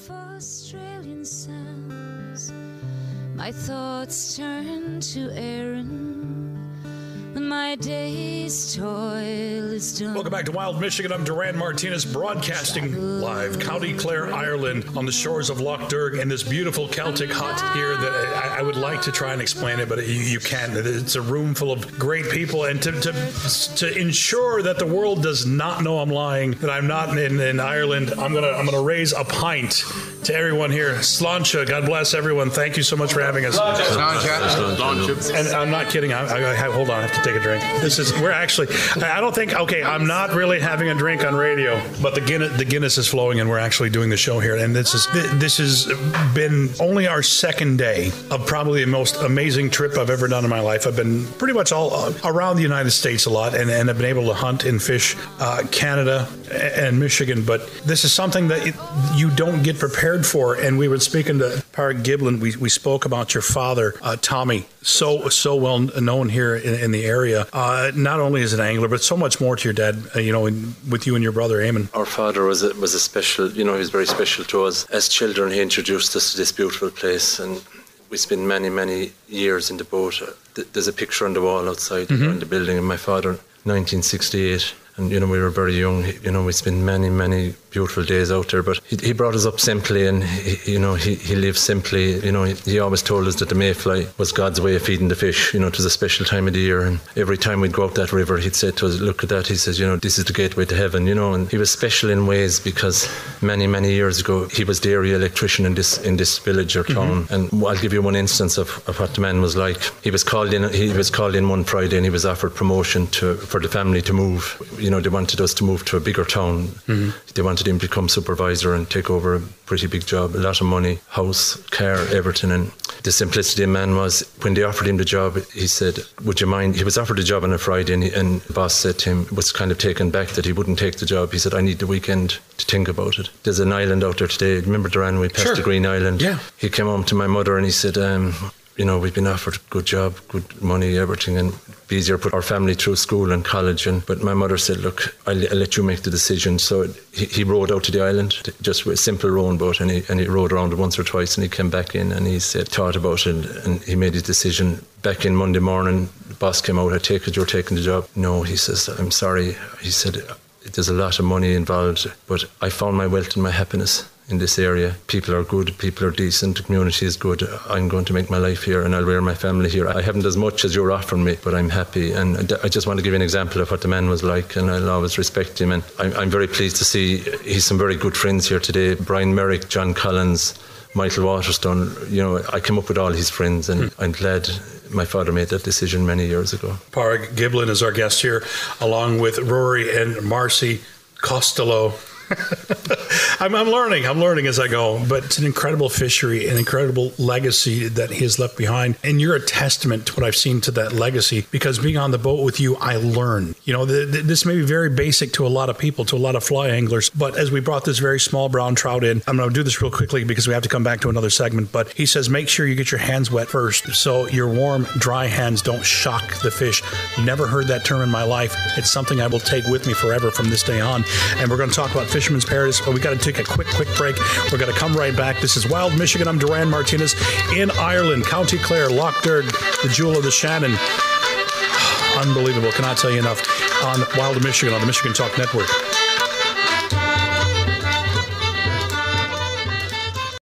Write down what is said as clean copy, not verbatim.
of Australian sounds. My thoughts turn to Aaron when my day's toil is done. Welcome back to Wild Michigan. I'm Duran Martinez, broadcasting live, County Clare, Ireland, on the shores of Loch Derg, in this beautiful Celtic hut here that I would like to try and explain it, but you can't. It's a room full of great people, and to ensure that the world does not know I'm lying, that I'm not in Ireland, I'm gonna raise a pint to everyone here. Sláinte, God bless everyone. Thank you so much for having us. Sláinte. And I'm not kidding. Hold on, I have to take a drink. I'm not really having a drink on radio, but the Guinness is flowing, and we're actually doing the show here. And this has been only our second day of probably the most amazing trip I've ever done in my life. I've been pretty much all around the United States a lot, and I've been able to hunt and fish Canada and Michigan. But this is something that you don't get prepared for. And we were speaking to Pádraig Giblin. We spoke about your father, Tommy, so well known here in the area. Not only as an angler, but so much more to your dad, with you and your brother, Eamon. Our father was a special, he was very special to us. As children, he introduced us to this beautiful place, and we spent many, many years in the boat. There's a picture on the wall outside in the building of my father, 1968. And, we were very young. We spent many, many beautiful days out there. But he brought us up simply, and, he lived simply. He always told us that the mayfly was God's way of feeding the fish. It was a special time of the year. And every time we'd go up that river, he'd say to us, look at that. He says, this is the gateway to heaven, And he was special in ways because many, many years ago, he was the area electrician in this village or town. And I'll give you one instance of what the man was like. He was called in one Friday, and he was offered promotion for the family to move. They wanted us to move to a bigger town. They wanted him to become supervisor and take over a pretty big job, a lot of money, house, car, everything. And the simplicity of man was, when they offered him the job, he said, would you mind? He was offered the job on a Friday, and the boss said to him, was kind of taken back that he wouldn't take the job. He said, I need the weekend to think about it. There's an island out there today. Remember, Duran, we passed the Green Island? Yeah. He came home to my mother and he said, we've been offered a good job, good money, everything, and it'd be easier to put our family through school and college. But my mother said, look, I'll let you make the decision. So he rowed out to the island, just with a simple rowing boat, and he rowed around it once or twice, and he came back in, and he said, thought about it, and he made his decision. Back in Monday morning, the boss came out, I take it, you're taking the job. No, he says, I'm sorry. He said, there's a lot of money involved, but I found my wealth and my happiness in this area. People are good, people are decent, the community is good. I'm going to make my life here, and I'll rear my family here. I haven't as much as you're offering me, but I'm happy. And I just want to give you an example of what the man was like, and I'll always respect him. And I'm very pleased to see he's some very good friends here today. Brian Merrick, John Collins, Michael Waterstone. I came up with all his friends, and I'm glad my father made that decision many years ago. Pádraig Giblin is our guest here, along with Rory and Marcy Costello. I'm learning as I go, but it's an incredible fishery, an incredible legacy that he has left behind. And you're a testament to what I've seen to that legacy, because being on the boat with you, I learn. This may be very basic to a lot of people, to a lot of fly anglers, but as we brought this very small brown trout in, I'm going to do this real quickly because we have to come back to another segment, but he says, make sure you get your hands wet first, so your warm, dry hands don't shock the fish. Never heard that term in my life. It's something I will take with me forever from this day on. And we're going to talk about Fisherman's Paradise, but we got to take a quick break. We're going to come right back. This is Wild Michigan. I'm Duran Martinez in Ireland, County Clare, Loch Derg, the jewel of the Shannon. Unbelievable. Cannot tell you enough. On Wild Michigan, on the Michigan Talk Network.